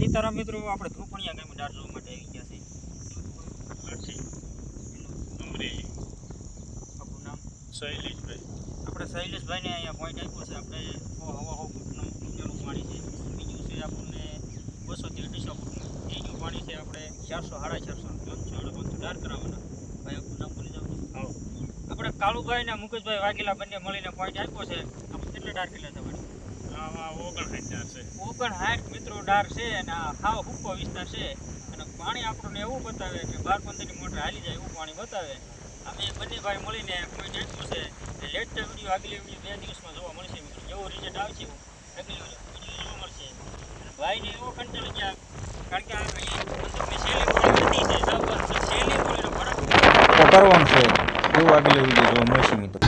સીતારામ મિત્રો આપણે ધ્રુપણિયા ગામમાં ડાર જોવા માટે આવી ગયા છે. અમરેલી આપણું નામ શૈલેષભાઈ. આપણે શૈલેષભાઈને અહીંયા પોઈન્ટ આપ્યો છે. આપણે હવા ફૂટનું ઊંચાનું પાણી છે. બીજું છે આપણને 200 થી 250 ફૂટનું એનું પાણી છે. આપણે 400 450 લંચ ડાર કરાવવાના. ભાઈ આપણું નામ બોલી જાવ. આપણે કાળુભાઈ ને મુકેશભાઈ વાઘેલા બંને મળીને પોઈન્ટ આપ્યો છે. આપણે કેટલા ડાર કેટલા થવાની? આમાં 59 છે. 59 મિત્રો ડાર છે અને આ હાવ હુક્કો વિસ્તાર છે. અને પાણી આપણને એવું બતાવે કે 12-15 મોટર હાલી જાય એવું પાણી બતાવે. અમે બંને ભાઈ મળીને પોઈન્ટ આપ્યો છે. લેટેસ્ટ વિડીયો આગલી વિડીયો 2 દિવસમાં જોવા મળશે મિત્રો. જેવો રિઝલ્ટ આવશે એવું આગલી વિડીયો જોવા મળશે. ભાઈને એવો કંટાળી ગયા કારણ કે આ બંદૂકની શૈલી બોલી બધી છે. સહેલી બોલીનો ફરક કરવાનું છે એવું આગળ વિડીયો જોવા મળશે મિત્રો.